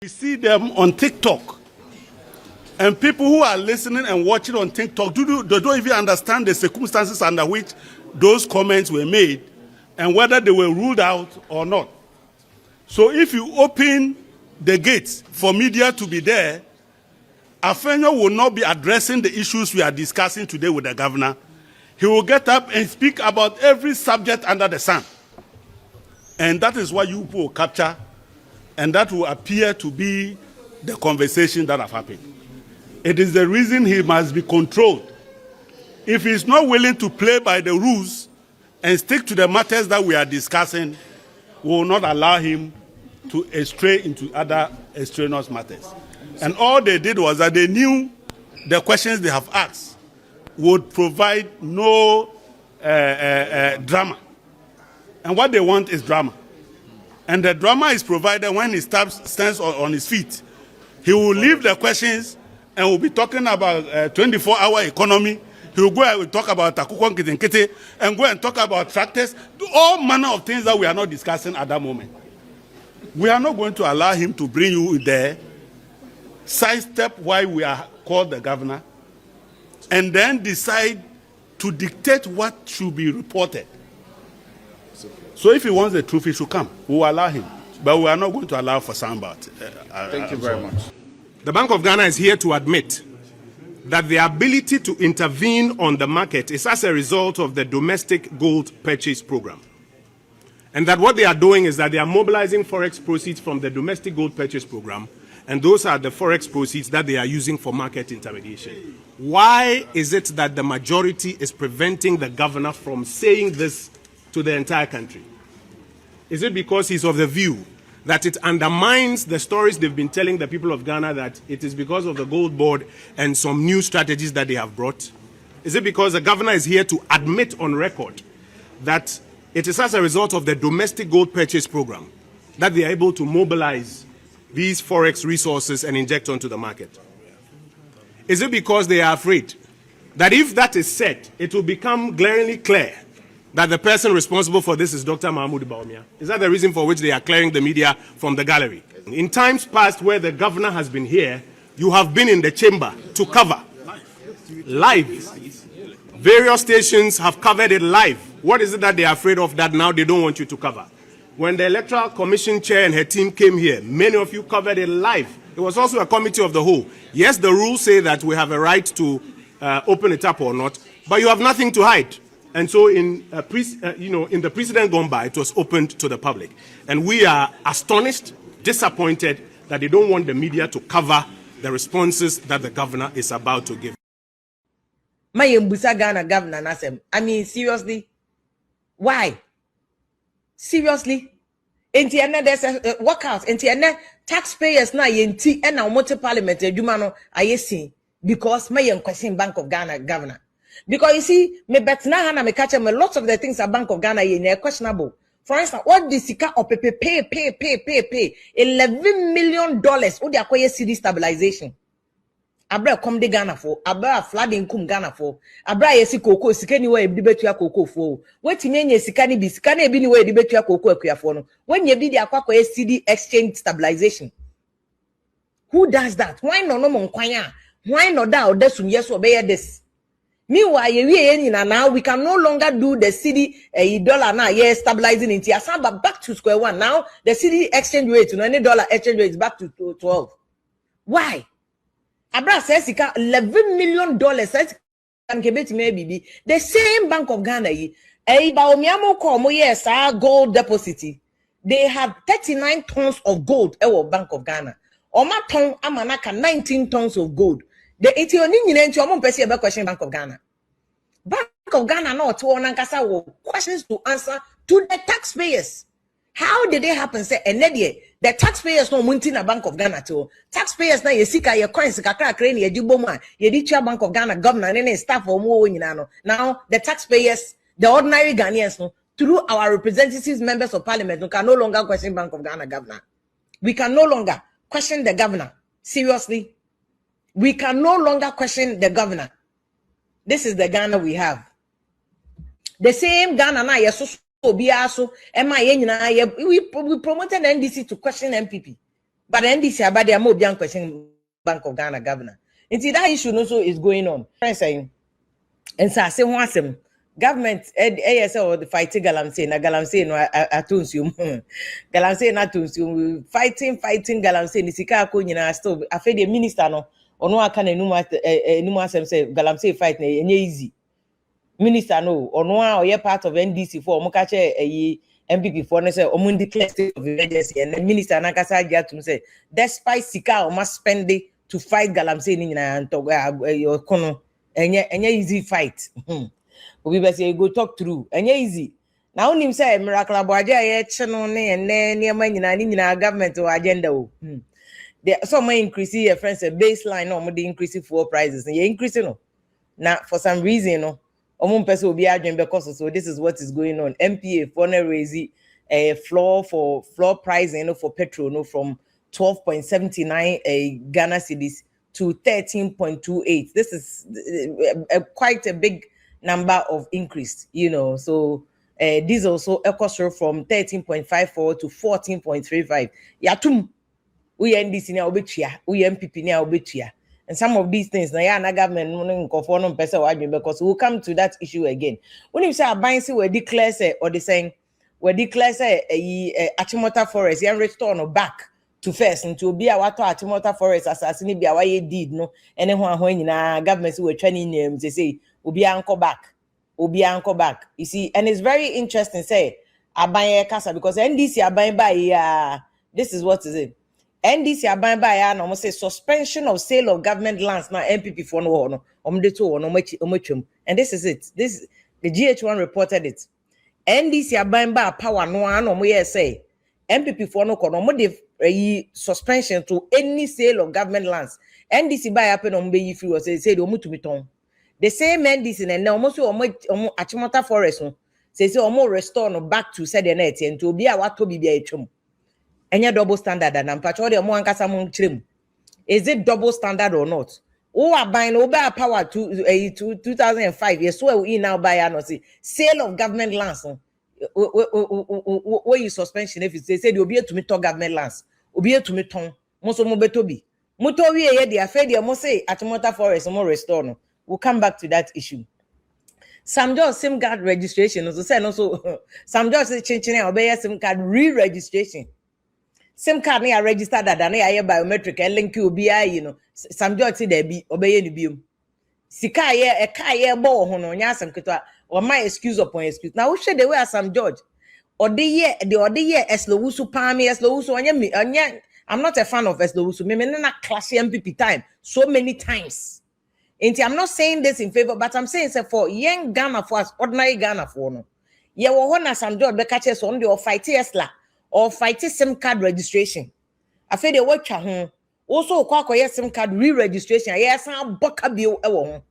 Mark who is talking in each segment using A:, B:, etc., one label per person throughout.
A: We see them on TikTok. And people who are listening and watching on TikTok, they don't even understand the circumstances under which those comments were made and whether they were ruled out or not. So if you open the gates for media to be there, Afenyo will not be addressing the issues we are discussing today with the governor. He will get up and speak about every subject under the sun. And that is what you will capture, and that will appear to be the conversation that have happened. It is the reason he must be controlled. If he is not willing to play by the rules and stick to the matters that we are discussing, we will not allow him to stray into other extraneous matters. And all they did was that they knew the questions they have asked would provide no drama. And what they want is drama. And the drama is provided when he stands on his feet. He will leave the questions and will be talking about 24-hour economy. He will go and talk about Takukon Kitenkete and go and talk about tractors, all manner of things that we are not discussing at that moment. We are not going to allow him to bring you there, sidestep why we are called the governor, and then decide to dictate what should be reported. So if he wants the truth, he should come. We will allow him. But we are not going to allow for soundbite.
B: Thank you very much.
C: The Bank of Ghana is here to admit that the ability to intervene on the market is as a result of the domestic gold purchase program. And that what they are doing is that they are mobilizing forex proceeds from the domestic gold purchase program, and those are the forex proceeds that they are using for market intermediation. Why is it that the majority is preventing the governor from saying this to the entire country? Is it because he's of the view that it undermines the stories they've been telling the people of Ghana, that it is because of the gold board and some new strategies that they have brought? Is it because the governor is here to admit on record that it is as a result of the domestic gold purchase program that they are able to mobilize these forex resources and inject onto the market? Is it because they are afraid that if that is said, it will become glaringly clear that the person responsible for this is Dr. Mahmoud Bawumia? Is that the reason for which they are clearing the media from the gallery? In times past where the governor has been here, you have been in the chamber to cover live. Various stations have covered it live. What is it that they are afraid of that now they don't want you to cover? When the Electoral Commission chair and her team came here, many of you covered it live. It was also a committee of the whole. Yes, the rules say that we have a right to open it up or not, but you have nothing to hide. And so in the precedent gone by, it was opened to the public. And we are astonished, disappointed that they don't want the media to cover the responses that the governor is about to give.
D: My Mbusa Ghana governor Nasem. I mean, seriously? Why? Seriously? NTN, there's a workout. NTN, taxpayers na yenti and now multi parliament, Jumano, ayesi, because my question Bank of Ghana governor. Because you see, me bet na hana me catch me lots of the things at Bank of Ghana are questionable. For instance, what the sika or pay $11 million what they acquire CD stabilization. Abra come de Ghana for, abra flooding kum Ghana for, abra yesi cocoa, sikani way debate ya cocoa for. What you mean sikani be sikani be anywhere debate ya cocoa for no. When you be the acquire CD exchange stabilization. Who does that? Why no monkwanya? Why not that or this yes or bear this? Meanwhile, now we can no longer do the CD dollar now, stabilizing it. But back to square one. Now the CD exchange rate, any dollar exchange rate is back to 12. Why? Abra says $11 million. Says maybe the same Bank of Ghana. Gold deposit. They have 39 tons of gold. Bank of Ghana. Oma ton amanaka 19 tons of gold. The question Bank of Ghana. Bank of Ghana no to questions to answer to the taxpayers. How did it happen? Say the taxpayers no munti na Bank of Ghana to taxpayers na yesika ye coins kakra kra ni ediboma ye di tua Bank of Ghana governor and staff or more no. Now the taxpayers, the ordinary Ghanaians no, through our representatives, members of parliament, we can no longer question Bank of Ghana governor. We can no longer question the governor. Seriously. We can no longer question the governor. This is the Ghana we have. The same Ghana na yeso we promoted NDC to question NPP. But NDC about their more young question Bank of Ghana governor. And see that issue also is going on. I'm saying, and so I say one some government ASL or the fighting galamsey no atunsium galamsey na atunsium fighting galamsey ni sika ko nyina still afa the minister no ono aka na enum asem say galamsey fight na enye easy minister no ono a oye part of NDC for omo ka che NPP for no say omo declare state of emergency and the minister na kasa agia to say despite sika omo spend to fight galamsey ni nyina nto kono enye easy fight we be say go talk through enye easy now him say miracle aboaje aye cheno ne ene niam nyina government or agenda o there some increase your friends say baseline no mo dey increase fuel prices and you increase no now for some reason no omo person obi adwen because so this is what is going on. MPA for na raise floor pricing for petrol no from 12.79 Ghana cedis to 13.28. This is quite a big number of increase, so this also cost from 13.54 to 14.35. Yatum we NDC na obetia, we NPP na obetia. And some of these things na government no because we'll come to that issue again. When you say abanye we declare say or they saying we declare say Achimota forest and return back to first into be our Achimota forest assassinate be our did no anyone when government we training names they say Obi anchor back. You see, and it's very interesting. Say Abanye Kasa because NDC Abanye by this is what is it. NDC Abanye by no say suspension of sale of government lands now NPP for no and this is it. This the GH1 reported it. NDC Abanye by power no say NPP for no suspension to any sale of government lands. NDC by happen on be free was say the the same NDC and almost Achimota forest no say almost restore no back to said the net and to be a what to be a chum. Any double standard and I'm patrol the mo ankasa mo chim. Is it double standard or not? Oh, are buying over power to 2005. Yes, so we now buy no see sale of government lands. Where you suspension if they said you'll be to me to government lands, will be to me ton. Most mo betobi. Motowi ye the affair the mo say Achimota forest mo restore no. We'll come back to that issue. Some just SIM card registration. Also say also some just changing obey SIM card re-registration. SIM card ni registered that na aye biometric link you be some just say there be obey ni biom. Sika ye e ka ye bo ho no nya asem keto or my excuse upon excuse. Now we share the way some judge or the year eslowusu palmi eslowusu anya I'm not a fan of eslowusu. Me na classy MPP time so many times. I'm not saying this in favor, but I'm saying say for young Ghana for us, ordinary Ghana for no. Yeah, we want some job be catch us on the or fight ESLA or fight SIM card registration. I feel the watch home. Also, kwa SIM card re-registration. Yes, I'm boka bio ewo.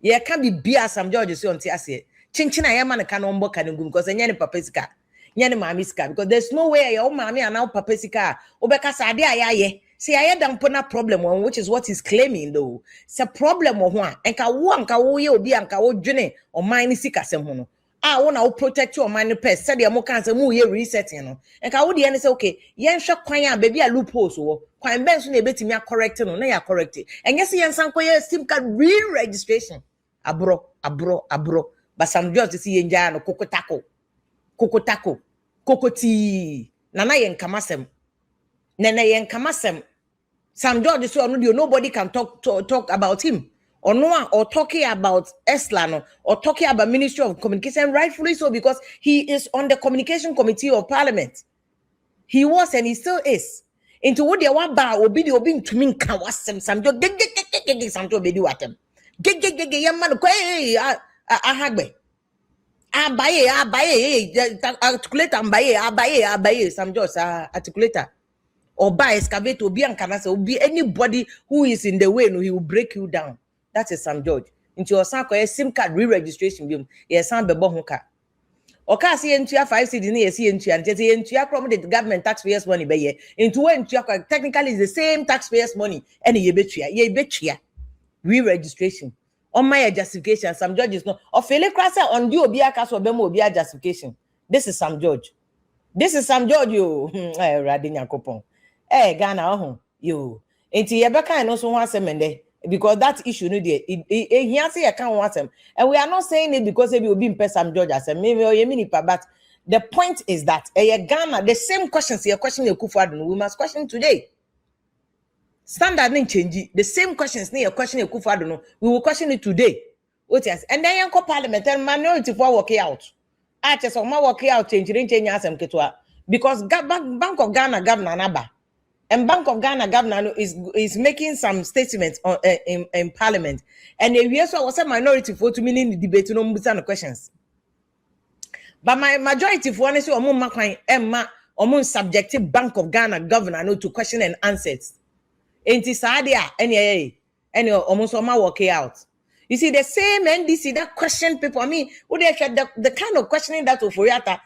D: Yeah, can be beer some judges on TSA. Chinchina yaman can on boka nugum because any papesika. Nyane mamiska because there's no way your mommy and now papesika. Obeka sadia ya. See, I had a problem one, which is what he's claiming though. It's a problem of one. And ka wo ye obi anka wo dwene o mine sika sem ho no. Ah, wona wo protect your mine pest. Said mo kan say mu ye reset no. And ka wo de say okay, yen hwe kwan a baby a loopholes wo. Kwan ben so na ebetimi correct no, na ya correct. And yes yen san koye SIM card re-registration. Abro. But some just see yen ja no kokotako. Kokoti. Nana yen kamasem. Nene yen kamasem. Some judges so nobody can talk about him or no one or talking about Eslano or talking about Ministry of Communication, rightfully so because he is on the Communication Committee of Parliament. He was and he still is. Into what they want ba obi to mean can wasem some judge some to be do at them. Yaman ahagbe. Abaye articulate abaye some judge articulator. Or by excavator, be and canasa, will be anybody who is in the way, no, he will break you down. That is some judge. Into your son, SIM card re-registration, bill, yes, some bebohunka. Or can see into your 5 cities near see into and just into your the government taxpayers' money by year. Into when technically is the same taxpayers' money, and ye bet ya. Re-registration. On my justification, some judges no. Or Philip Crasser on you be a cast or bemo be a justification. This is some judge. You Radinya Kopon. Ghana yo. Enti yebeka no so ho asem because that issue no dey here say can want them, and we are not saying it because we will be in person judge as maybe but the point is that Ghana the same questions your question Akufo-Addo we must question today. Standard didn't change the same questions near question Akufo-Addo we will question it today. What yes, and then you parliament and minority for working out. I just on my working out change asem ketwa because Bank of Ghana governor Naba. And Bank of Ghana governor is making some statements on in parliament, and we also was a minority for 2 million debate no more questions. But my majority for one is subjective Bank of Ghana governor to question and answers. Ain't it sadia any almost on my working out. You see the same NDC that question people. I mean, would they the kind of questioning that Oforiata?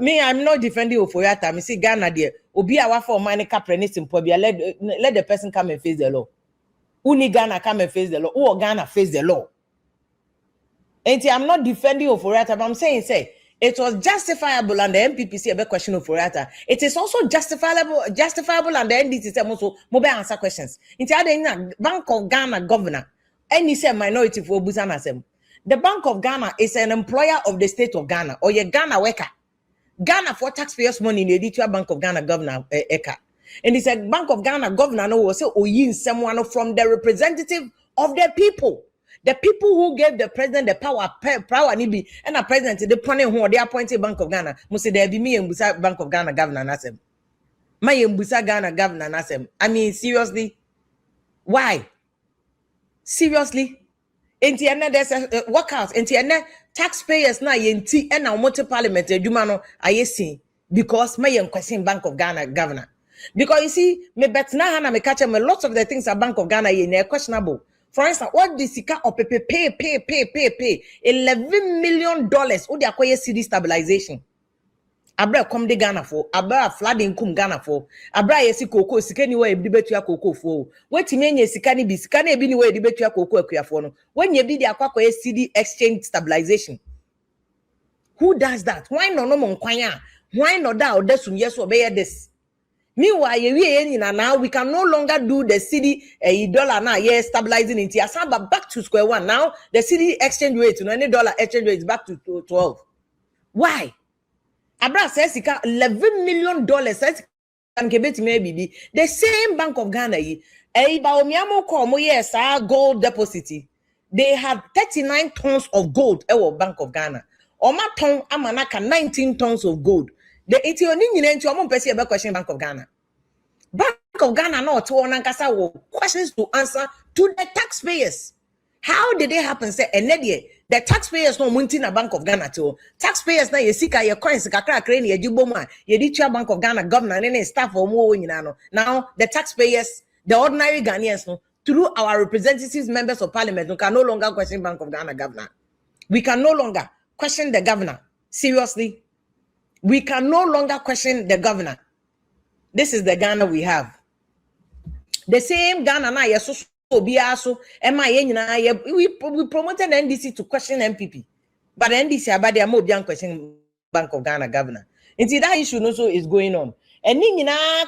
D: Me, I'm not defending Oforiata. Me see Ghana there. Obi awa for money caprenis in Pobia. Let the person come and face the law. Uni Ghana come and face the law. Who Ghana face the law? And I'm not defending Oforiata, but I'm saying it was justifiable and the NPP say about question Oforiata. It is also justifiable and the NDC say also mobile answer questions. Into other Bank of Ghana governor. And he said minority for Busanasem. The Bank of Ghana is an employer of the state of Ghana or your Ghana worker. Ghana for taxpayers' money in the editor Bank of Ghana governor Ayeka. And he said Bank of Ghana governor no was someone from the representative of the people. The people who gave the president the power nibi and the president the point who they appointed Bank of Ghana must say there be me and Busa Bank of Ghana governor Nasem. My Busa Ghana governor Nasem. I mean seriously, why? Seriously, NTN there's a workout. NTN taxpayers na yenti and now multi parliament dumano ayesi because my question Bank of Ghana governor. Because you see, me bet na hana me catch me lots of the things at Bank of Ghana are questionable. For instance, what the Sika or pay $11 million who they acquire CD stabilization. Abra come de Ghana for abra flooding kum Ghana for abra yesi koko sikani we debate ya koko for weti menye sikani bi sikani ebi ni we debate ya koko akua for no when ye bi de akwa CD exchange stabilization. Who does that? Why no monkwanya? Why not that odesum yes obey this? Meanwhile ye now we can no longer do the CD dollar now yeah stabilizing into asaba back to square one. Now the CD exchange rate no any dollar exchange rate is back to 12. Why? Abra says $11 million says can kebeti maybe the same Bank of Ghana yes gold deposit. They have 39 tons of gold Bank of Ghana. Oma ton amanaka 19 tons of gold. The question Bank of Ghana. Bank of Ghana no to questions to answer to the taxpayers. How did it happen? Say the taxpayers no munti na Bank of Ghana to taxpayers na yesika ye coins kakra kreni ye jiboma ye di Bank of Ghana governor and staff or more now the taxpayers the ordinary Ghanaians no through our representatives members of parliament we can no longer question Bank of Ghana governor. We can no longer question the governor. Seriously, we can no longer question the governor. This is the Ghana we have. The same Ghana na yeso we promoted NDC to question NPP, but NDC about their more question Bank of Ghana governor. And see that issue also is going on. And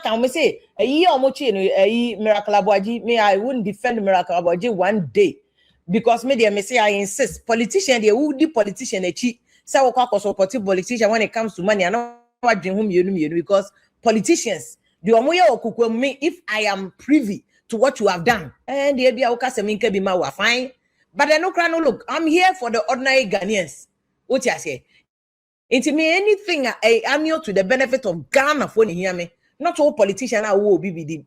D: can we say a year or more Miracle Abuaji? Me, I wouldn't defend Miracle Abuaji one day because media may say I insist politician they would be politician a cheat. So supportive politician when it comes to money. I know what whom you because politicians the omoya me if I am privy to what you have done. And the be fine. But then no look, I'm here for the ordinary Ghanaians. What you say? It me anything I'm here to the benefit of Ghana for hear me. Not all politicians are who be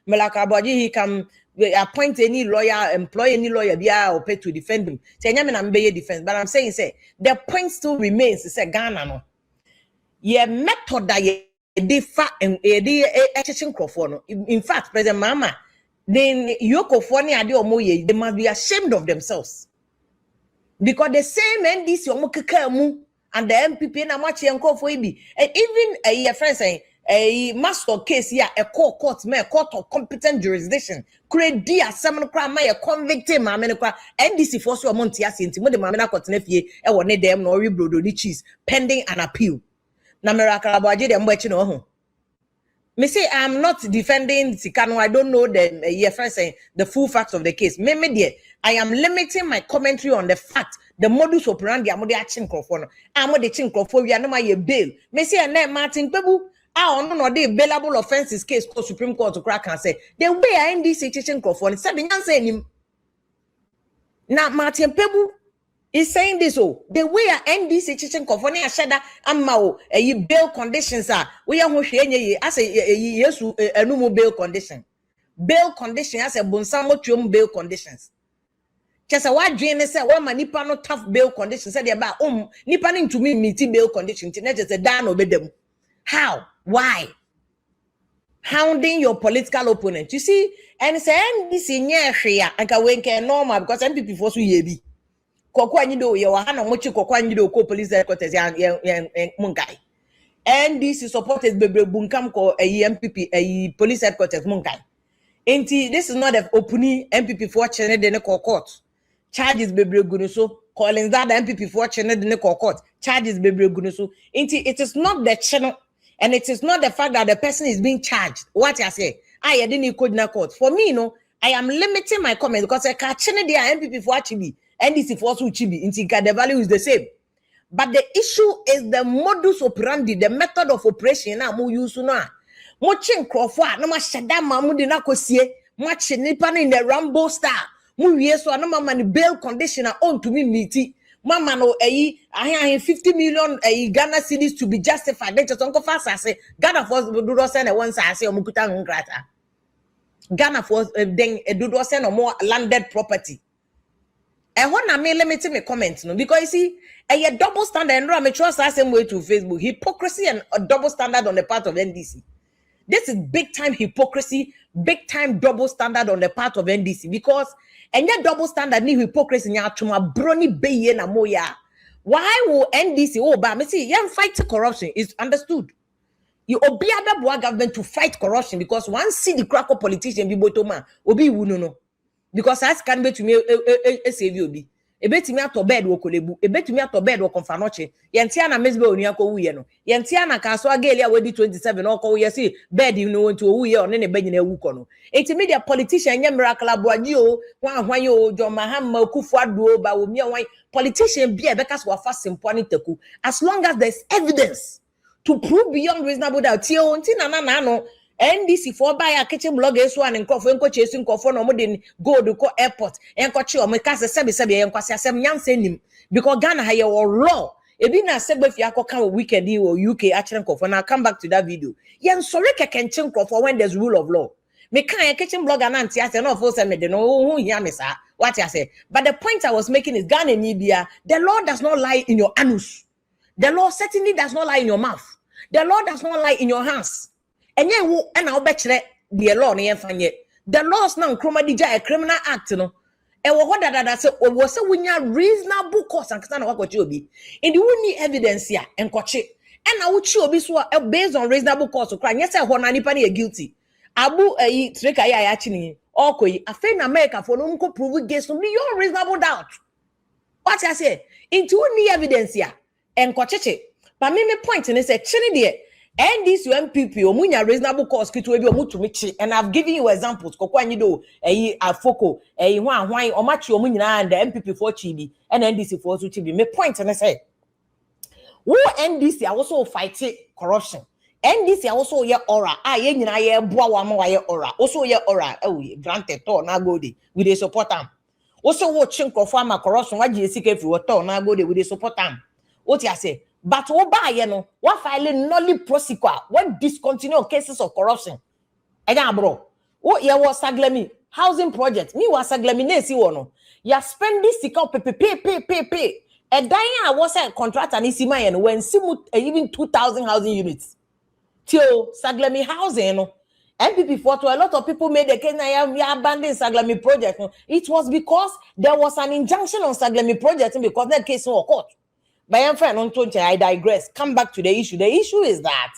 D: Melaka Abuaji, he can appoint any lawyer, employ any lawyer or pay to defend him. Say defense. But I'm saying the point still remains to say Ghana no. Ye method that ye differ and in fact, President Mama. Then Yoko Foni Adi Omoye, they must be ashamed of themselves. Because the same NDC Omokekamu and the NPP na machi enko for ibi. And even a friend saying a master case here, a court of competent jurisdiction. Create dia seven crime a convicted mamma NDC force your montias into the mamma cottonefie, and one them no rebrodo cheese pending an appeal. Na Miracle Abuaji them watching home. Me say I'm not defending Sikano. I don't know the friend saying the full facts of the case. I am limiting my commentary on the fact, the modus operandi. I'm the chinkrofo. I'm the chinkrofo. We are not my bail. Me say and Martin Pebu. I don't know the bailable offenses case to Supreme Court to crack and say the way I NDC chinkrofo. Said the saying him. Now Martin Pebu is saying this, the way a NDC chichen kofoni ashada amao bail conditions are we are as a yes no bail condition. Bail condition as a bonsamo bail conditions. Just a wide drain say one man nipa no tough bail conditions said about nipa into me meeting bail conditions just a down obey them. How? Why? Hounding your political opponent. You see, and say NDC near here and can wink normal because NPP force you be. Kokwa nyido ye wa hana mochi kokwa nyido ko police headquarters ya mungai. NDC supported bebre bunkam ko NPP police headquarters mungai. Enti this is not an opening NPP for chene de ne court. Charges bebre gunuso calling that NPP for chene de ne court. Charges bebre gunuso. Enti it is not the channel and it is not the fact that the person is being charged. What I say? I didn't code na court. For me, I am limiting my comment because I can't chene de NPP for chibi. NDC for Chibi, Intika, the value is the same. But the issue is the modus operandi, the method of operation. Now, mo use na. Mo chen crofwa, no ma shada mamu di na kosie, mo chen nipa in the Rambo star. Mo yeso no ma mani bail conditioner on to me miti. Mama no 50 million Ghana cedis to be justified. They just uncle fast say Ghana for do send a one say o mukuta ngrata. Ghana for then do send or more landed property. And when I may limit me comments, no, because you see, a double standard and I trust the same way to Facebook. Hypocrisy and a double standard on the part of NDC. This is big time hypocrisy, big time double standard on the part of NDC because and that double standard ni hypocrisy nya tuma brony beye na moya. Why will NDC but me see young fight corruption is understood. You obiada boa government to fight corruption because one see the crack of politician be botoma obi wu no. Because as can be to me a savior be a bet me out of bed wo kolebu a bet me out of bed wo confanoche yantiana mesbe oniako wuye no yantiana ka so agelia we 27 oko we see bed you know to wuye on ne benye na wuko no enti media politician nya miracle aboaji o wan hwan yo John Mahama Kufu Addo ba wo mi wan politician be be kas wa fa simpo ani taku as long as there's evidence to prove beyond reasonable doubt tie o nti na no NDC for buy a kitchen blog so and enko chasing for no more go to airport enko chi o me ka se enko asem nyanse nim because Ghana ha your law e bi na segbe fi akoka weekend or UK actually for now come back to that video yen sorry kekenchen for when there's rule of law me kan kitchen blog and anti ase no for say me de no hu hia me sa what I say but the point I was making is Ghana Nibia the law does not lie in your anus, the law certainly does not lie in your mouth, the law does not lie in your hands. And you and I'll bet you the law the laws now chroma a criminal act no and what that was a when reasonable cause and stand what you be and you need evidence here and coach it and I would show be so based on reasonable cause to crime. Yes, I want anybody guilty. Abu a trick I actually okay I think America for no prove against me your reasonable doubt. What I say into need evidence here and coach it. But me point and say chini there. And this NPP omunya reasonable cause kitu ebi omutumichi and I've given you examples kokwa nyido afoko hwan omachi omunyina and the NPP for chibi and NDC for chibi me point and say who NDC also fight corruption NDC also ye aura ye nyina ye boa wa ma ye aura also ye aura granted to na go dey we dey support am also wo chinkofo ama corruption wa ji esika fi wo to na go dey we dey support am what you say. But what filing nolly prosecutor, what discontinue cases of corruption. Again, bro. What you was saglemi housing project. Me was saglemi nesi wono. Ya spend this sika pay. A dying was a contract and isima and when simu even 2,000 housing units. Till saglemi housing no. NPP for to a lot of people made the case na abandoned saglemi project. It was because there was an injunction on saglemi project because that case was court. My friend, I digress. Come back to the issue. The issue is that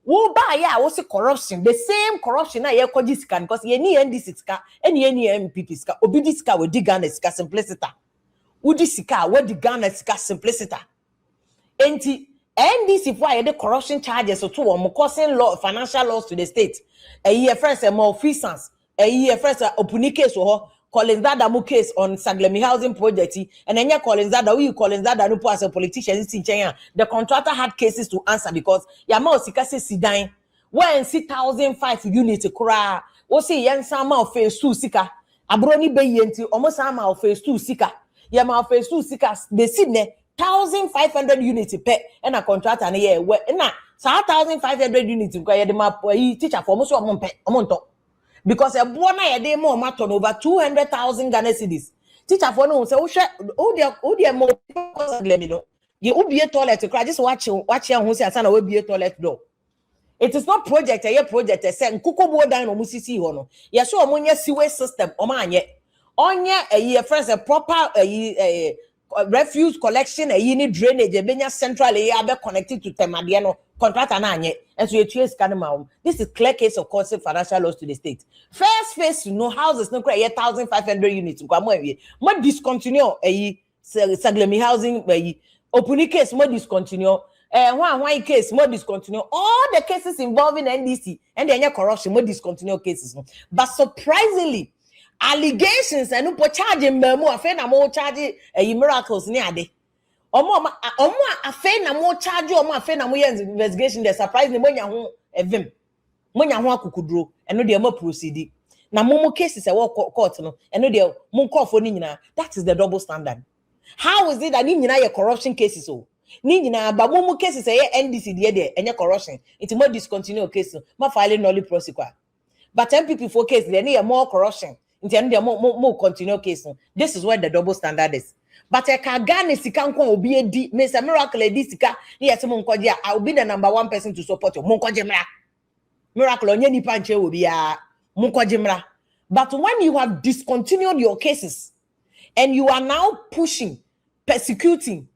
D: what's the corruption? The same corruption I scan because any NDC any MPP ska obidi ska we di Ghana ska simplicity. Udi ska we di Ghana ska simplicity. Enti NDC for the corruption charges to causing law financial loss to the state. A year first a malfeasance, a year first a opuni case or Collins Dadamu case on Saglemi housing project, and then Collins Dada, we Collins Dada no as a politician in China. The contractor had cases to answer because Yama Sikasi Sidine when 6,005 units kura. O see yen sama of phase 2 sika. Abroni be yenti almost sama of phase 2 sika. Yama of phase 2 sika the Sydney 1,500 units per and a contractor and year where na 1,500 units because the map teacher for most of because a bona a day more matter over 200,000 Ghana cedis. Teacher for no say oh dear more let me know. You will be a toilet to cry just watch who say son will be a toilet door. It is not project a project a say kuko down on musisi hono. Yes, so amonia sewage system omanye. Onya a year first a proper refuse collection a unit drainage a benya central a connected to Temadiano contract and so you trace canama. This is clear case of causing financial loss to the state. First phase, no houses, no cry 1,500 units. More discontinue a Saglemi housing opening case, more discontinue. One case, more discontinue. All the cases involving NDC and the corruption, more discontinue cases. But surprisingly, allegations and no charging memo afen na mo charge miracles ni ade omo afen na mo charge omo afen na mo investigation the surprise ni monya ho evim monya ho akukuduro eno de mo proceed na mo cases e wo court no eno de mo nkofo ni nyina. That is the double standard. How is it that ni nyina ye corruption cases o ni nyina ba mo cases e NDC de enye corruption it mo discontinue case ma file nolly prosecutor but NPP for case there need more corruption. More continue case. This is where the double standard is. But I can Ghana sikan ko obi edi Mr. Miracle edi sika yes mo nkoje I will be the number 1 person to support you. Mo nkoje mra. Miracle onye nipa nche obi a mo nkoje mra. But when you have discontinued your cases and you are now pushing, persecuting,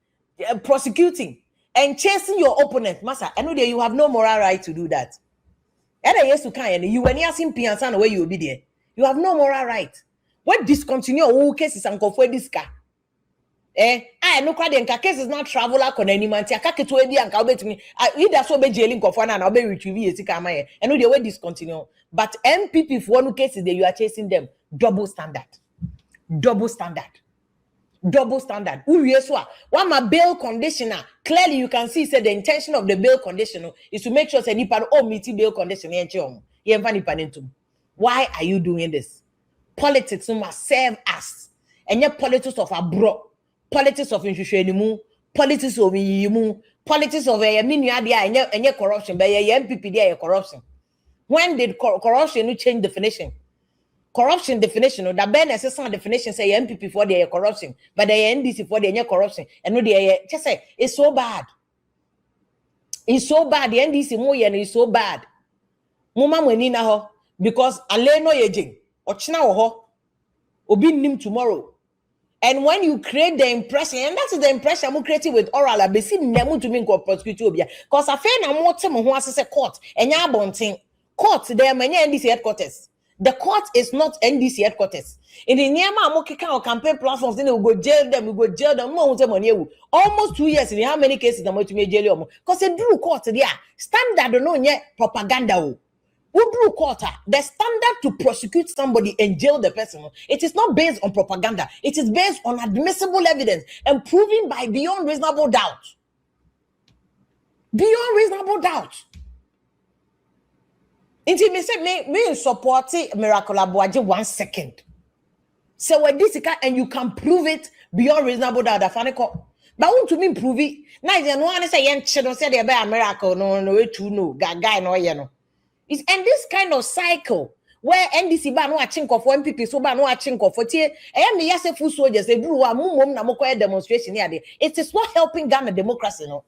D: prosecuting and chasing your opponent, master, I know that you have no moral right to do that. And yes you can you when you asking piansan where you will be there. You have no moral right. What discontinue all cases and confer this car? I no crowd and cases not travel like on any man. Tia to ebi and calbet me. Either so be jailing confer and I'll be retrieving a sick amaye. And no, they will discontinue. But NPP for one cases that you are chasing them double standard. Double standard. Double standard. One my bail conditioner. Clearly, you can see. Say the intention of the bail conditioner is to make sure that nipa meet bail conditioner. Why are you doing this? Politics must serve us. And yet politics of abroad, politics of insurance, politics of yimu, politics of a miniadia and yet corruption. By a NPP there corruption. When did corruption change definition? Corruption definition, or the Ben assessment definition say NPP for their corruption, but the NDC for their corruption. And no, they just say it's so bad. It's so bad. The NDC more is so bad. Mama wenina ho. Because aleno yejing ochina ho obi nim tomorrow. And when you create the impression, and that's the impression I'm creating with oral abesi nemu to me ko prosecute obia because afa na mo te mo ho asese court enya abonten court there many NDC headquarters. The court is not NDC headquarters. In the near ma mo kika or campaign platforms then we go jail them mo say money ewu almost 2 years in how many cases na mo to me jail omo because they do court there standard no nye propaganda o. The standard to prosecute somebody and jail the person, it is not based on propaganda. It is based on admissible evidence and proven by beyond reasonable doubt. Beyond reasonable doubt. Inti me say me support Miracle Abuaje 1 second. So when this and you can prove it beyond reasonable doubt. But want to me prove it. Now you no one say yen chino say they be a miracle no way to no guy no ye no. It's and this kind of cycle where NDC ba no achink of NPP so ba no achink of tie me yase full soldiers they do mum na mokoye demonstration here. It is not helping Ghana democracy no.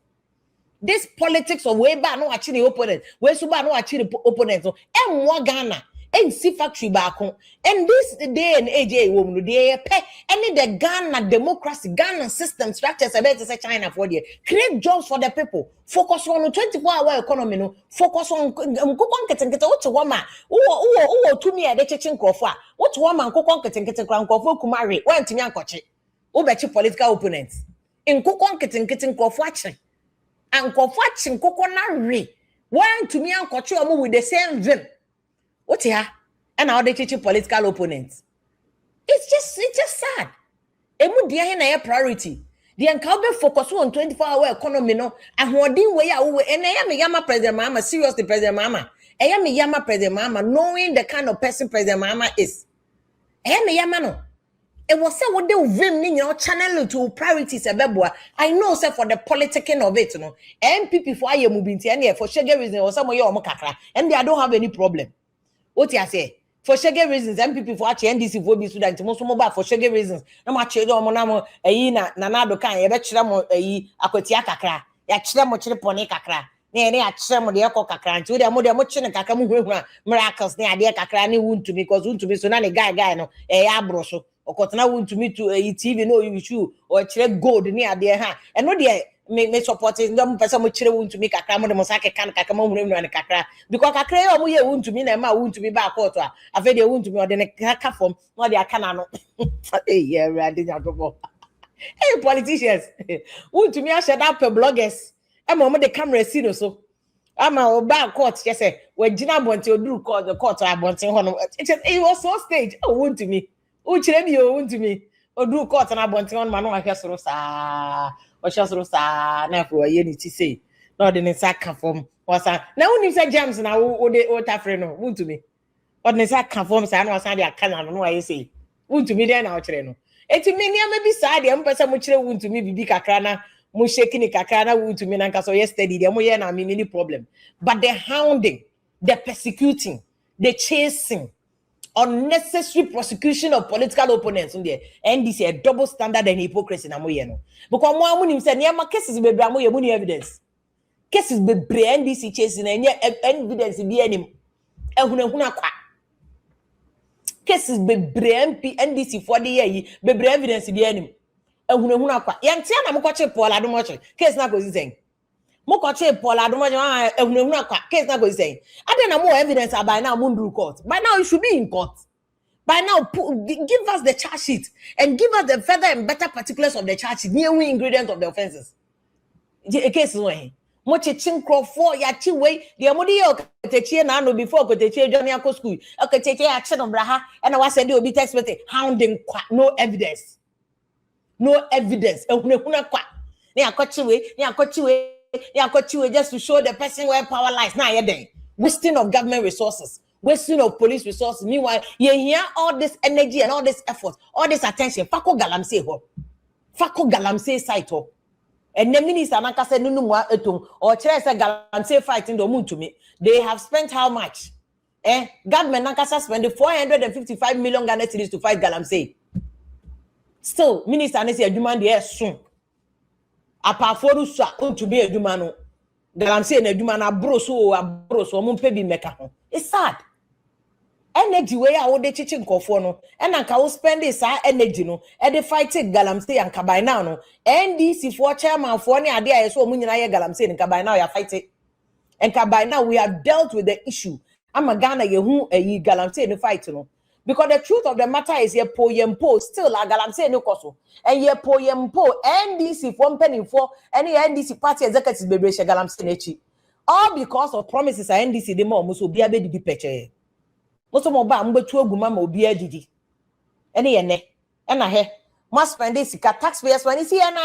D: This politics of way ba no achi the opponent, way so ba no achi the opponent so more Ghana and see factory back on. And this day and age woman they pay any the Ghana democracy, Ghana system structures about to say China for the create jobs for the people. Focus on 24-hour economy, no focus on what woman who to me a checking croffa. What woman kokon keten crown crofo kumari went to Yankochi. Obechi political opponents. In kokon keten croffa. and confachin coconut one to me and Kochomu with the same vim. What here? And how they teach political opponents. It's just sad. Emu dia na your priority. The encounter focus on 24-hour economy no. And who din way away. And I am yama President Mama, seriously President Mama. I am yama President Mama, knowing the kind of person President Mama is. I am yama no. It was said what they vim in your channel to priorities ebeboa. I know say for the politicking of it, no. NPP for aye moving for shege reason or some of your kakra. And I don't have any problem. What you say? For shege reasons, MPP for NDC for be student most mobile for shege reasons. No ma chedo mo na mo na nanado kan ye be kire mo akwatia kakra. Ya kire mo kire pone kakra. Na ya kire mo de ekọ kakra nti wo de mo kire kakra mo hwehwa miracles na ade kakra ne wuntu because wuntu so na ne guy no abro so. Okotena wuntu to TV no you shoe or kire gold ni ade ha. E no de me support ndom pesa mo kire wuntu mi kakra mo de mo sake kan kakra mo hwehwa ne kakra because kakra yo mo ye wuntu mi na ma wuntu mi ba court a afa de wuntu mi o de ne kaka form no de aka na no eh yeah ready nyadobo hey politicians wuntu mi a share that per bloggers e mo de camera see no so ama o ba court je say we gina bonti oduru court abonti ho no it was so stage oh wuntu mi o kire mi o wuntu mi oduru court na abonti ho ma no ahwe soro saa na for ye ni ti say no de ne saka form wasa na unim say James na o tafre no wuntu mi o de ne saka form sa na wasa de aka na no aye say wuntu mi de na o kire no eti me ni am bi sa de am pesa mo kire wuntu mi bibi kakra na mo shake ni kakra na wuntu mi na nka so yesterday de mo ye na me problem but the hounding, the persecuting, the chasing, unnecessary prosecution of political opponents in there NDC a double standard and hypocrisy na mo ye no because mo amunim say niam cases be bra mo ye mo ni evidence cases be bra NDC chasing na nye evidence bi anim ehunahuna kwa cases be bra MP NDC for the year be bra evidence bi anim ehunahuna kwa yantia na mo kwache Paul Adomoche case na go zen mo kwache Paul Adomoche ehunahuna kwa case na go zen ade na mo evidence by now mo ndru court by now you should be in court. By now, give us the charge sheet and give us the further and better particulars of the charge sheet, new ingredient of the offenses. A case way. Much chin crow for ya chi way, the amodio teaching no before could teach Johnny Uncle school. Okay, take action of Braha, and I was said you will be text with hounding no evidence. No evidence. Just to show the person where power lies. Now, wasting of government resources. Wasting of police resources. Meanwhile, you hear all this energy and all this effort, all this attention. Fako galamse ho. Fako galamse site ho. And the minister Anaka said no more etum or chair said galamse fighting the moon to me. They have spent how much? Government Nankasa spent 455 million Ghana cedis to fight galamse. Still, Minister Anesi Adjuman there soon. Apart for to be a Jumano. Galamse and Adjumana broso mun pebi meka. It's sad. Energy way I would teaching kofono and I can spend this energy no and the fighting galamse and kabay now no NDC for chairman for any idea so munina galamse and kabay now you fighting and kabay now we have dealt with the issue. I'm a Ghana yehu a galamse in the fight no because the truth of the matter is ye po still a galamse no koso and ye po NDC for penny for any NDC party executive be galamse nechi all because of promises a NDC the more muso be di peche. Most of my mbetu aguma ma obi adidi ene ye ne na he must spend this taxpayers money see and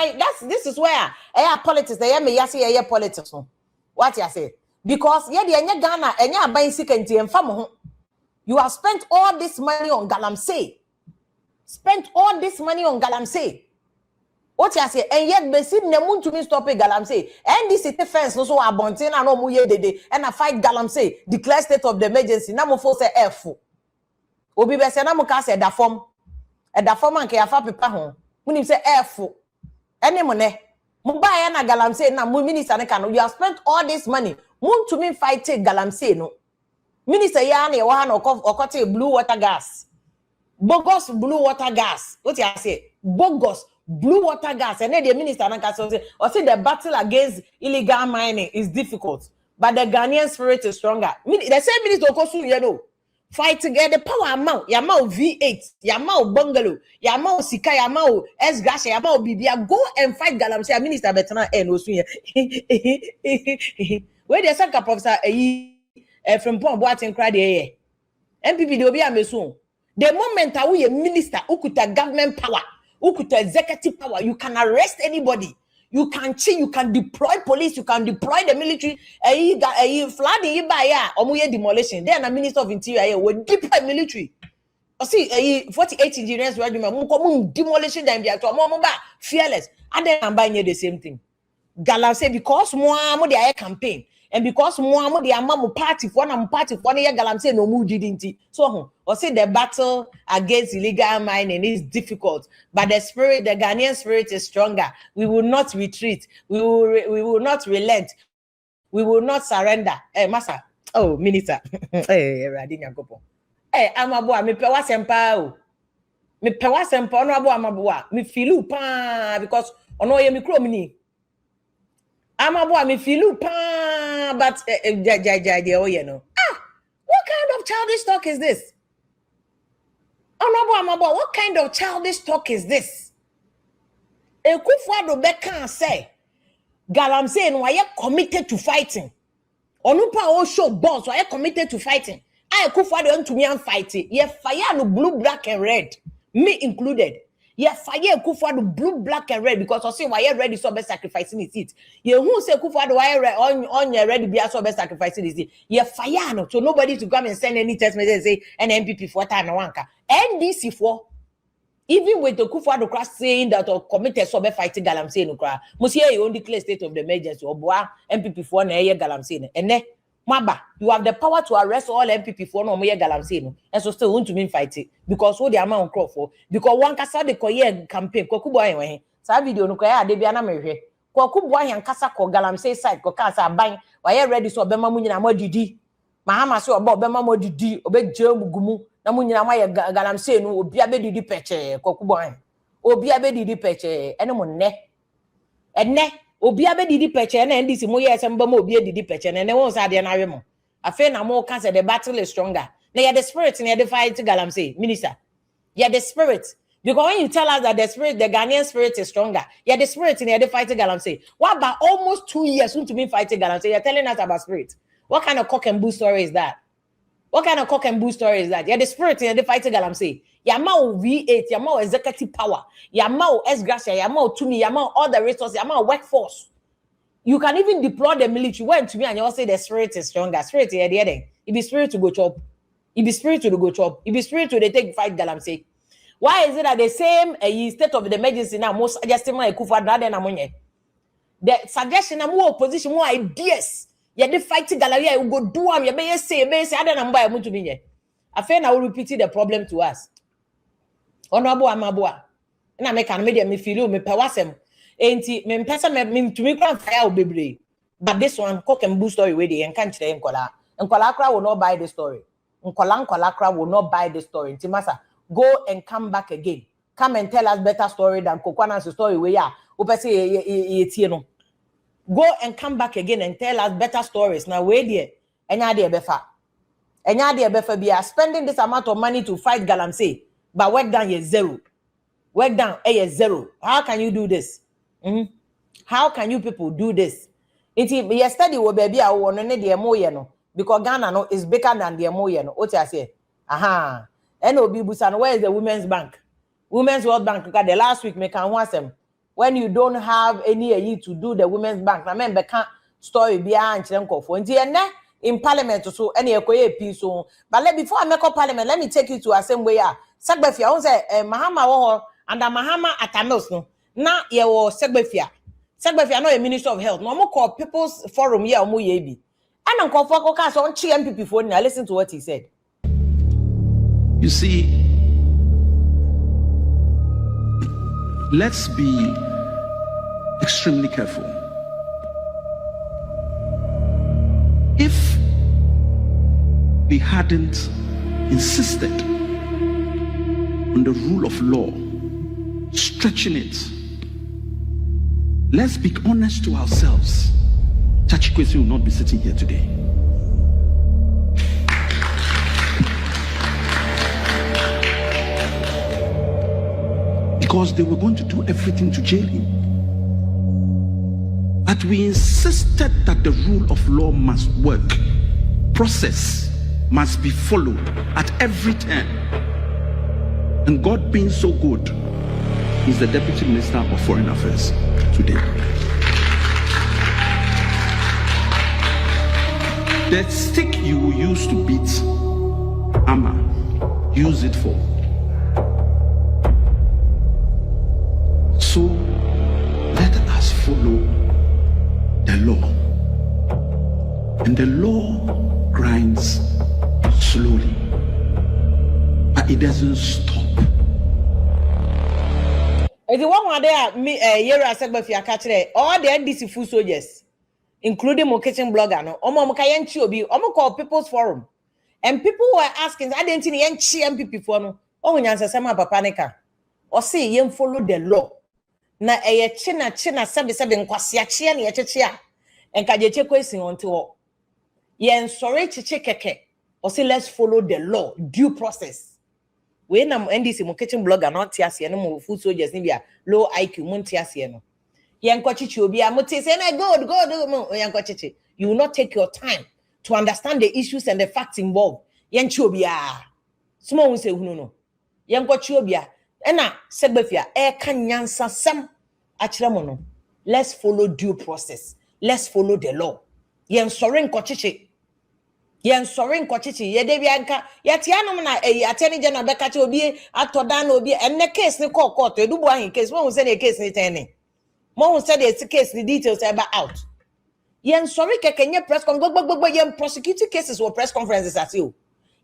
D: this is where politics they me yase politics no what you say because ye de enye Ghana enye aban sika nti emfa mo ho you have spent all this money on galamse what you say and yet be see na muntu mi stop galamse and this defense no so abontin na no mu ye dede and a fight galamse declare state of the emergency na mo for say f obi be say na mo ka say da form anke ya fa pepa ho munim say f ene mo ne mo ba ya na galamse na mo minister ne kan you have spent all this money muntu mi fight galamse no minister ya na e wa na okote blue water gas bogus blue water gas what you say bogus blue water gas and then the minister say the battle against illegal mining is difficult but the Ghanaian spirit is stronger. The same minister Okosu fight together power amount yamao V8 yamao bungalow yamao sika yamao S-grass yamao bibia go and fight galamsey minister betana no so where the second professor from Palmt Boatin cry the NPP they will be ameso the moment that we a minister who could have government power who could have executive power you can arrest anybody. You can cheat, you can deploy police, you can deploy the military. Flooding or demolition. Then a minister of interior will deploy military. I see 48 engineers demolition them fearless. And then I'm buying the same thing. Galam say because more the campaign. And because more the amamu party for year Galam say no more didn't. So or say the battle against illegal mining is difficult, but the Ghanaian spirit is stronger. We will not retreat. We will not relent. We will not surrender. Massa. Oh, minister. Radinya Gopo. Amaboa me pewa sempa o. Me pewa sempa no abo amaboa. Me filu pa because ono ye me kro mini. Amaboa me filu pa but oh you know. What kind of childish talk is this? What kind of childish talk is this? Ekufuado Bekan say Galamsey no are committed to fighting. Onupa o show boss are committed to fighting. I Ekufuado on to me and fighting. Ye fire no blue, black and red. Me included. Ye fire Ekufuado blue, black and red because I say why you ready so be sacrificing his seat. Ye who say Ekufuado why on your ready be so be sacrificing his seat. Ye fire no so nobody to come and send any text message and say an NPP for time wanka. NDC for even with the Ekufuado class saying that or committed so be fighting Galamsey no cry. Must hear you only declare state of the emergency or boa NPP for na ye Galamsey and ne Maba, you have the power to arrest all NPP for no more Galamsey no, and so still want to mean fight it because what the amount crop for because one kasa de koye campaign kokubo ayen sa video no koye ade bia na mehwe kokubo ayen kasa ko Galamsey side ko kasa ban why ready so obema mu nyina modidi mahama so obema modidi obegye mugumu na mu nyina ma ye Galamsey no obi abedidi peche kokubo ayen obi abedidi peche ene mo enne obi abedidi peche na NDC mo ye semba mo obi edidi peche na ne won sa de na wemo afa na mo ka say the battle is stronger na ye the spirit na the fight Galamsey minister ye the spirit because when you tell us that the spirit the Ghanaian spirit is stronger ye the spirit na the fight Galamsey what about almost 2 years to be fighting Galamsey you're telling us about spirit what kind of cock and bull story is that what kind of cock and bull story is that? You're the spirit in the fight Galamsey. Yamao V8, Yamao executive power, Yamao S-grass, Yamao to me, Yamao all the resources, Yamao workforce. You can even deploy the military. When to me and you all say the spirit is stronger. Spirit here, the other. It be spirit to go chop. It be spirit to go chop. It be spirit to they take fight Galamsey. Why is it that the same state of the emergency now most suggesting my Ekufuado rather than Amonye? The suggestion more opposition, more ideas. Yeah, the fighting Galleria will go do am. You may say, I don't know why to be here. I feel now repeat the problem to us. Honorable Amabua. And I make an media me feel me pewasem. Ain't me person me to me grand fire baby. But this one cock and bull story with the and can't say Nkola. Nkola Kra will not buy the story. Nkola Kra will not buy the story. Timasa, go and come back again. Come and tell us better story than Kokwanan's story where ya. Upesi go and come back again and tell us better stories. Now wait there. Enya befa be spending this amount of money to fight Galamsey, but work down is zero. Work down is zero. How can you do this? How can you people do this? Yesterday we baby I want the emo because Ghana no is bigger than the emo What I say? Aha. NOB Busan, where is the Women's Bank? Women's World Bank. Because the last week make one them. When you don't have any to do the Women's Bank, I remember can't story behind Chenko for in Parliament so any peace so. But before I make up Parliament, let me take you to a same way. Sagbefia, I say Mahama Woho and Mahama Atanos no. Now ye was Sagbefia. Sagbefia no a Minister of Health. No more call People's Forum here or yebi. And Uncle Fokoka on NPP phone. Now listen to what he said.
B: You see, let's be extremely careful. If we hadn't insisted on the rule of law, stretching it, let's be honest to ourselves, Chachikwesi will not be sitting here today. because they were going to do everything to jail him. But we insisted that the rule of law must work. Process must be followed at every turn. And God being so good, He's the Deputy Minister of Foreign Affairs today. The stick you will use to beat hammer, use it for. So let us follow the law. And the law grinds slowly, but it doesn't stop.
D: If you want all the NDC full soldiers, including my kitchen blogger, no, call People's Forum. And people were asking, I didn't see NPP for no. Oh, answer some papanica. Or say, you follow the law. Na china 77 kwasia chia na yechechia enka je chekwesi onto yen sorry chiche keke or say let's follow the law due process we na NDC mo kitchen blogger not tiase no mo food soldiers ni bia low IQ mo tiase no yen kwachichi obi a mo say na go yen kwachichi. You will not take your time to understand the issues and the facts involved yen chi obi a small we say hunu no yen kwachi obi a ena segbefia kanyansa sem achiramono. Let's follow due process. Let's follow the law. Yen sorin kochichi. Ye de bianka ye tianom na attorney general beka che obi atoda na obi enne case ni court edu bo ahin case mo say the case ni ten mo say the case the details about out. Yen sorry kekenye press conference gbogbo yen prosecuting cases or press conferences at you.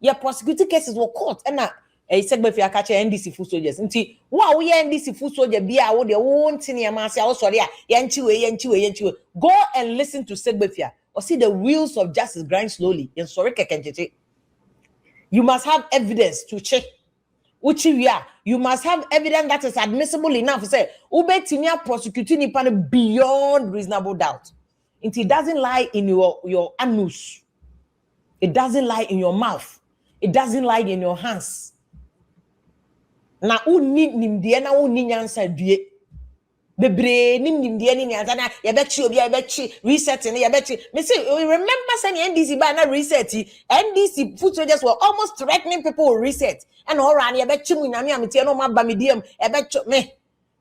D: Ye prosecuting cases were court na segbe fi akache NDC full soldiers nti wa wo ye NDC full soldier bia wo de wo ntine ya ma se wo sori a ye nchiwe go and listen to segbe fi or see the wheels of justice grind slowly in sorry kekencheche. You must have evidence to check uchi wia. You must have evidence that is admissible enough to say ubetinia prosecuting ipan beyond reasonable doubt. It doesn't lie in your anus, it doesn't lie in your mouth, it doesn't lie in your hands. Na uni nimdie na uni nyansa due bebre nimdie ni nyansa na ye bechi obi ye bechi reset ni ye bechi. Me say remember saying NDC ba na reset. NDC foot soldiers were almost threatening people with reset and all ran ye bechi mu nyame amtie no ma ba medium e bechi me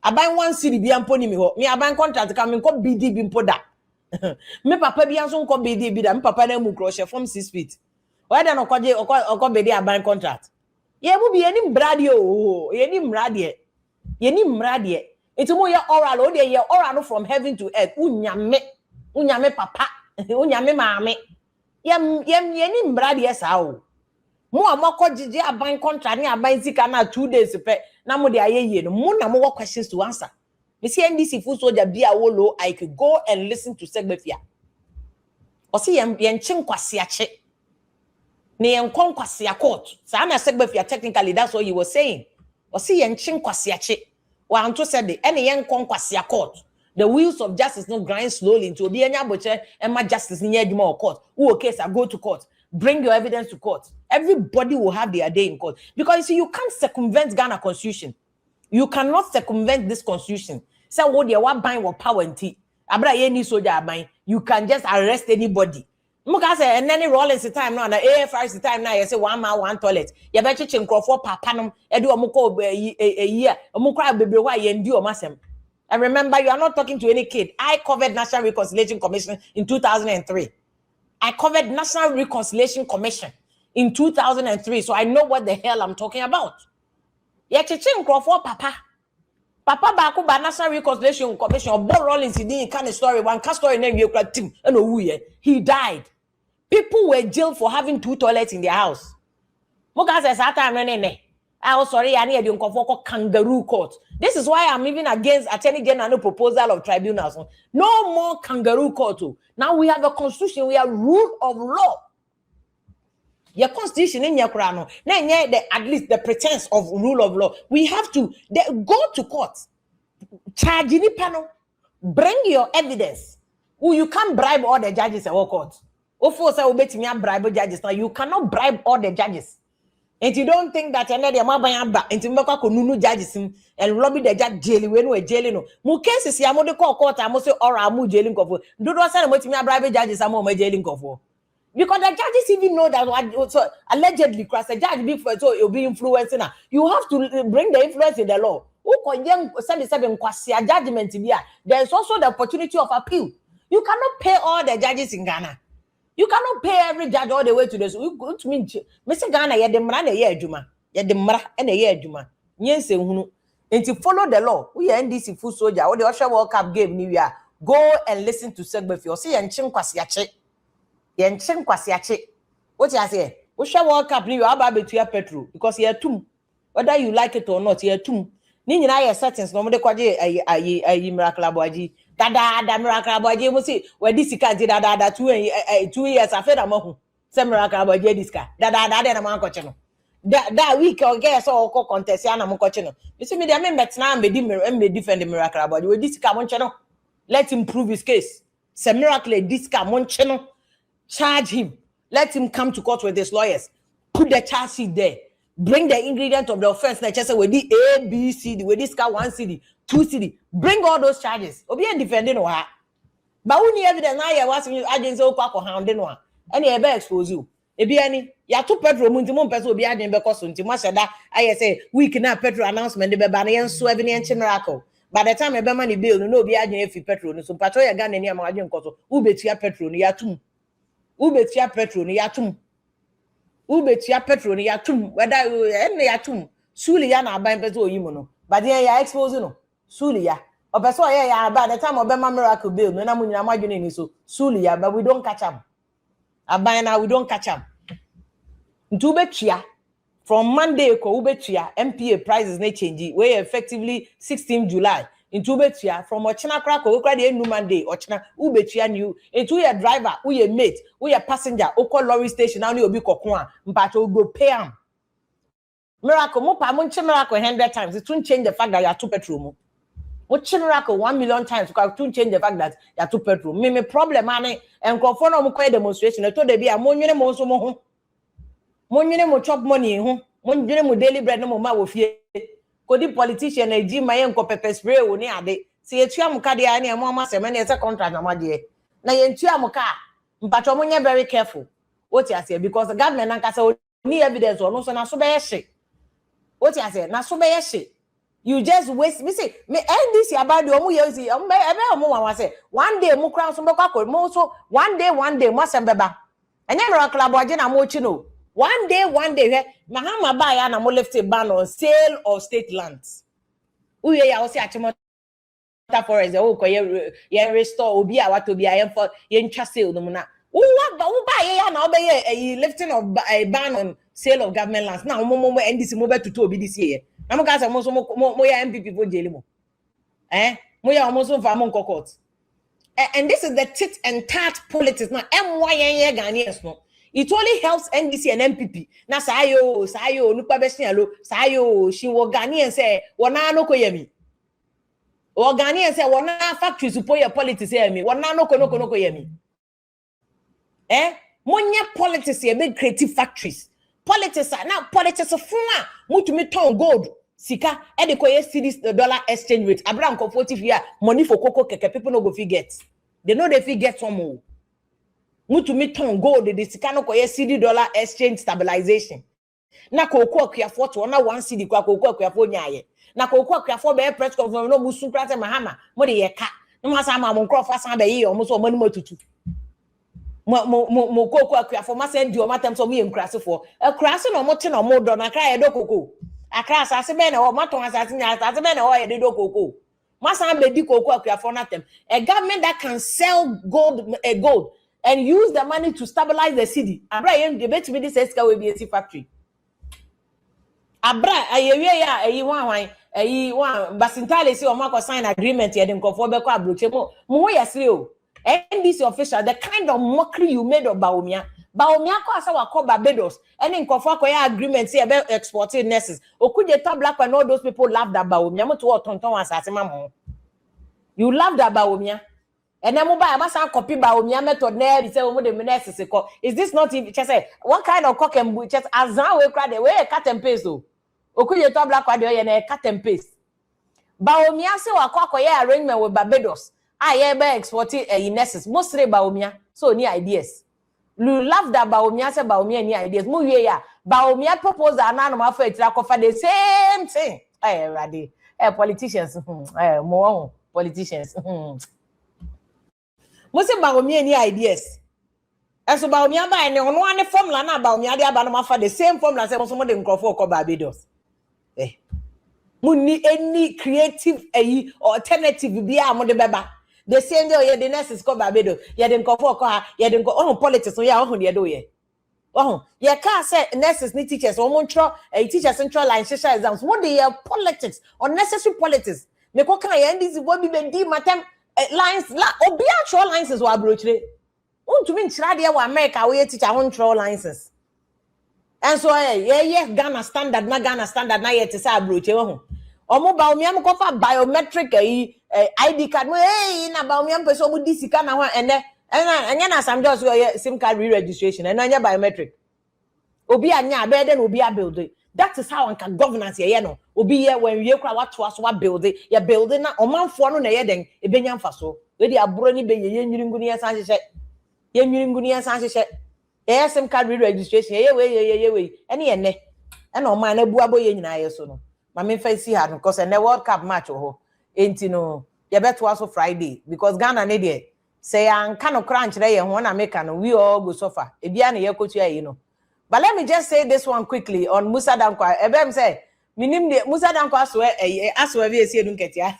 D: aban one city bi ampo ni me ho me aban contract ka me ko BD bi mpo da me papa bi anso ko BD bi da me papa na mu crochet from 6 feet why da no kwaje oko BD aban contract. Ye bu bi eni mbrade o eni mrade enti mo ye oral o de ye oral no from heaven to earth unyame papa unyame maame ye eni mbrade sa o mo amako gigi aban contract ni aban sika na 2 days pe na mo de ayeye no mo na mo questions to answer. Me see NDC full soldier bia wo low I could go and listen to segbefia o see ye nchin kwase ache ne enkon kwase court sa na segbefia technically that's what he was saying. O see ye nchin kwase ache wa anto said the ene enkon kwase court. The wheels of justice no grind slowly into obi anya boche ema justice ni adwuma or court. Who case I go to court. Bring your evidence to court. Everybody will have their day in court because you see you can't circumvent Ghana constitution. You cannot circumvent this constitution. So what you want buying what power and tea. Abra any soldier buying. You can just arrest anybody. Muka say and any Rollins time now, the AFR's time now. You say 1 man 1 toilet. You better check for papanum. Edu amuko a year. Amukra baby why you endure masem. And remember, you are not talking to any kid. I covered National Reconciliation Commission in 2003. I covered National Reconciliation Commission in 2003. So I know what the hell I'm talking about. You check for papa. Papa baku ba National Reconciliation Commission or Bo Rollins he didn't kind of story one cast story name you team he died. People were jailed for having 2 toilets in their house. Muka says that time I was sorry I need to kangaroo court. This is why I'm even against Attorney General proposal of tribunals. No more kangaroo court. Now we have a constitution, we have rule of law. Your constitution in your crown, at least the pretense of rule of law. We have to go to court, charge any panel, bring your evidence. You can't bribe all the judges at all court. Of course, I will bet me bribe judges. Now you cannot bribe all the judges. And you don't think that another mabaya into Mbaka Nunu judges him and lobby the judge jail when we're jailing. Mu cases ya mode call court, I must say, or I'm jailing for. Do not say what me bribe judges, I'm my jailing for. Because the judges even know that what so allegedly cross the judge before so you'll be influencing her. You have to bring the influence in the law. Who can young 77 kwasia judgment here? There's also the opportunity of appeal. You cannot pay all the judges in Ghana. You cannot pay every judge all the way to this. Which means, Mr. Ghana, you're the man a year, Juma. You're the mara and a year, Juma. Yes, and to follow the law, we are NDC full soldier. Or the Usher World Cup game, New Year. Go and listen to Segbefi. See, and Chinkwasiache. Yen Chinkwasiache. What you say? Usher World Cup, New Year, about between petrol. Because you're two. Whether you like it or not, you're two. Nini na settings no mode kwaje ayi miracle aboaji dada miracle aboaji mo say we this ka di dada 2 years afa na mo hu say miracle aboaji this ka dada na man koche no that week o get so o contest ya na mo koche no you see me dey me metna me defend the miracle aboaji we this ka mo nche no let him prove his case say miracle this ka mo nche no charge him, let him come to court with his lawyers, put the charge sheet there. Bring the ingredient of the offense. Like just say with the A, B, C, D, with this car 1 CD, 2 CD. Bring all those charges. Obi and defending or but when you evidence now you're asking agents or quack or hounding one. Any ever expose you. Ebi any ya two petrol muntimum person obi adin because untima that I say we can have petrol announcement the bebani and swerving and miracle. By the time ebe money bill no be adin if petrol so patrol ya Ghana ni amadin koso who betia petrol ni yatum. Who betia petrol ni yatum. Ubetia petrol ni yatum whether any yatum suli ya na aban peso oyimo no but then ya expose no suli ya opeso ya by the time obema miracle bill no na munyina madwene ni so suli ya but we don't catch am aban na we don't catch am ntu betia from Monday ko ubetia MPA prices na change we effectively 16 July into betia from ochina kra ko kra de enu Monday ochina ubetia new into your driver who your mate who your passenger oko lorry station now ni obi kokon a mpacho go pay am miracle mo pa mo nche miracle 100 times it won't change the fact that you are two petrol mo nche miracle 1 million times because it won't change the fact that you are two petrol me problem ani enkofo na mo kwa demonstration to de bia mo nwene mo so mo ho mo nwene mo chop money ho mo nwene mo daily bread no mo ma wo fie kodi politician na ji maye nko pepper spray wo ni ade se yetu amuka de ani emo amasem na ese contract na made na yentu amuka mpacho mo nya very careful what you say because the government na kasa ni evidence ono so na so be ye what you say na so be ye you just waste me say me NDC about the omu ye see ebe omu wan say one day mu kran so be kwa mo so one day mo asem beba enya miracle aboje na mo chi no one day Mahama Baya na mo left a ban on sale of state lands. Uye ya osi achimota forest o ko ye restore obi a wato bi a for ye ntwa sale no na. Uwa ba ya na obeye a lifting of a ban on sale of government lands. Na mo NDC mo betuto obi this year. Na mo ka say mo ya NPP vo jeli mo. Mo ya mo so fa mo court. And this is the tit and tat politics now. MYN Ghanaians no. It only helps NDC and NPP. Na sayo, nupa besnialo, sayo, she wo Ghanaian say, wana no koyemi. Or Ghanaian say, wana factory support your politics yemi. Wana no koyemi. Monya politics ye big creative factories. Politics now politics of funa. Mutu me ton gold. Sika, edi koye cedis the dollar exchange rate. Abraham ko 40 year money for cocoa keke people no go fit get. They know they fit get some more. Mutu me ton gold the sikano koye CD dollar exchange stabilization. Na koko akuyafo to na 1 CD kwa koko akuyafo nyaaye. Na koko akuyafo be press conference no musu krate mahama mo de ye ka. No masa ma mo nkrofo asan be yi o mo so mo ni matutu. Mo koko akuyafo ma send di o matem so mo ye nkrasefo. Krase no mo te no mo do na kra ye do koko. Akra asase be na o maton asase nya asase be na o ye do koko. Masa be di koko akuyafo na tem. A government that can sell gold and use the money to stabilize the city. Abra yen debate me this SK will be a factory. Abra ayewe wan basintale si o mako sign agreement ye dem kofo be ko abroche mo ho yesre o. NDC official the kind of mockery you made of Baomia ko asa wako Barbados any nkofo akoya agreement say be exporting nurses. Okuje top black and all those people laughed at Baomia mo to tonton asase mamo. You laughed at Baomia. And then mobile must copy Baomia method there. He said, is this not even just say what kind of cock and bull just as now we cry the way cut and paste? Okuye to black radio and cut and paste. Baomia say wa arrangement with Barbados. I be exporting a nesses mostly Baomia. So any ideas. You love that Baomia say Baomia any ideas. Mu ya Baomia propose an animal for it for the same thing. Eh, ready. Politicians. More politicians. Most of Baomia any ideas. As so Baomia by no one formula na Baomia dia ba for the same formula say some of them go for Barbados. Muni any creative alternative be a mo de beba. The same day the nurse is called Barbados. Ya den go for ya den go politics so ya ohun de do ye. Ya can say nurses need teachers or montro teachers central line social exams. What they politics, unnecessary politics. Me ko kan ya NDC wo bi be di matem lines la obi actual licenses wa brochre. Untumi nchira de wa America we teacher won control licenses. And so Ghana standard na yet say brochre ho. Omo ba omiam ko fa biometric ID card na ba omiam person omo di sika na ho ene na some just SIM card re-registration and anya biometric. Obi anya be den obi a build. That is how anka governance ye no. Obi ye when we kra what to us what build it. Ya build na omanfo no na ye den e benya mfa so. We di aburo ni be ye nyiringu ni san hyehyɛ. Ye nyiringu ni san hyehyɛ. Ye SIM card re-registration ye we. Ene ye ne. Ena oman na bu abo ye nyina ye so no. Ma me fa si ha no because na World Cup match ho. Enti no ye beto aso Friday because Ghana ne de say anka no crunch re ye ho na make no we all go suffer. E bia na ye kotu ayi no. But let me just say this one quickly on Musa Dankwa. Ebem say, minim de Musa Dankwa aswe vi esi edunketia.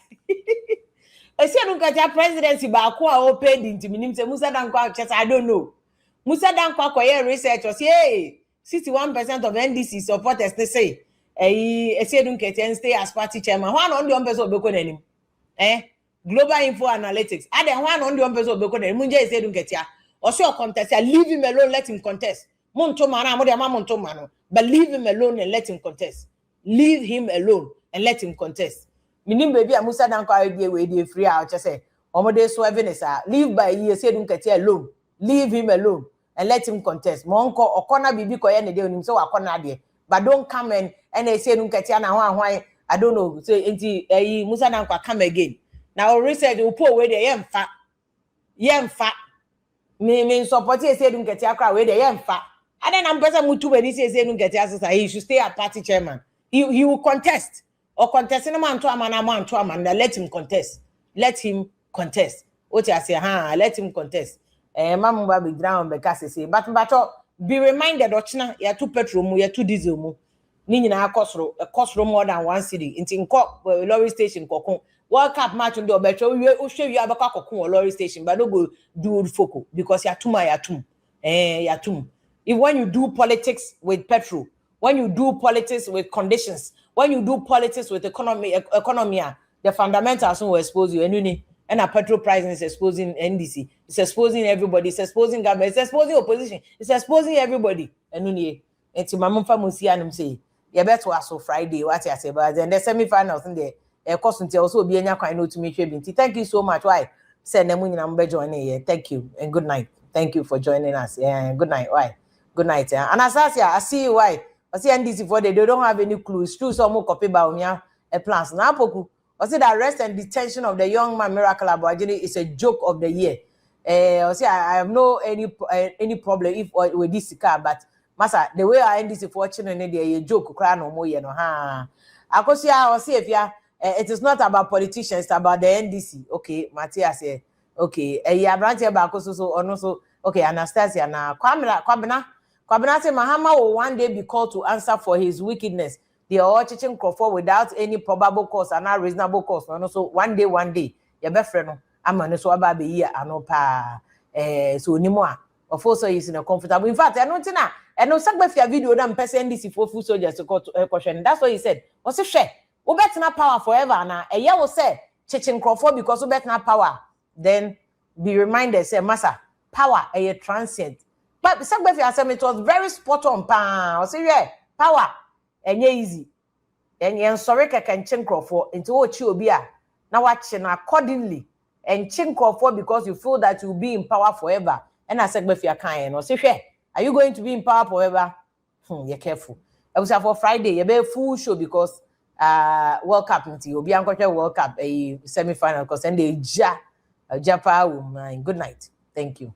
D: Esi edunketia presidency ba ko a open into minim say Musa Dankwa just I don't know. Musa Dankwa koye research was 61% of NDC supporters they say esi edunketia stay as party chairman. One on the person obeko nanim. Global Info Analytics. Ade one on the person obeko nanim. Munje esi edunketia. Osho contest, leave him alone, let him contest. But leave him alone and let him contest. Leave him alone and let him contest. Minim baby a Musa Dankwa idea we dey free out just say omode so evinesa leave by ye say dun kete alone. Leave him alone and let him contest. Monko okona bibi ko ye ne dey onim so wakona de. But don't come and say dun kete na hwan I don't know. So enti Musa Dankwa come again. Now research upo we dey yemfa. Me support ye say dun kete akra we dey yemfa. And then I'm person mutu when he says he should stay as party chairman. He will contest. Or contest in a man to a man, let him contest. Let him contest. What I say, let him contest. Mamu be drown because say, but be reminded, Ochina, you two petrol, you two diesel. Nini na cost more than one city. In lorry station, Kokon. World Cup match on the betro, we show you have a Kokon lorry station, but don't go do foco because you're too. If when you do politics with petrol, when you do politics with conditions, when you do politics with economy, the fundamentals will expose you. And a petrol pricing is exposing NDC. It's exposing everybody. It's exposing government. It's exposing opposition. It's exposing everybody. And to my mum and say, you better also Friday. What I say, but then the semi-finals in there. Cost until also be any kind of to me. Thank you so much. Why? Send them number joining here. Thank you and good night. Thank you for joining us. Yeah, good night. Why? Good night. And I see you why. I see NDC for they don't have any clues. True, some more copy by a plans. Now, Poku. I see the arrest and detention of the young man Miracle Abouajini is a joke of the year. I see I have no any problem if with this car, but Masa the way I NDC fortune and a joke crown no more, you know. I see if it is not about politicians, it's about the NDC. Okay, Matthias say, okay, a branch about so also okay, Anastasia na Kwabena say Mahama will one day be called to answer for his wickedness. They are all teaching Crawford without any probable cause and not reasonable cause. And so one day, your best friend, I'm on so about the year, I know pa so anymore. Of course, he's in a comfortable. In fact, I know Tina, and no sack your video than person NDC for food soldiers to go to question. That's what he said. What's a share? We better not power forever. Now, a year will say, teaching Crawford because we better not power. Then be reminded, say, Massa, power a transient. But it was very spot on. I say, yeah, power and easy. And you're sorry, I can change Crawford into what you be. Now watching accordingly. and chinko for because you feel that you'll be in power forever. And I said, if you're kind, or say, are you going to be in power forever? You're careful. I was for Friday, you be full show because World Cup into you'll be on World Cup a semi-final because then they japa woman. Good night. Thank you.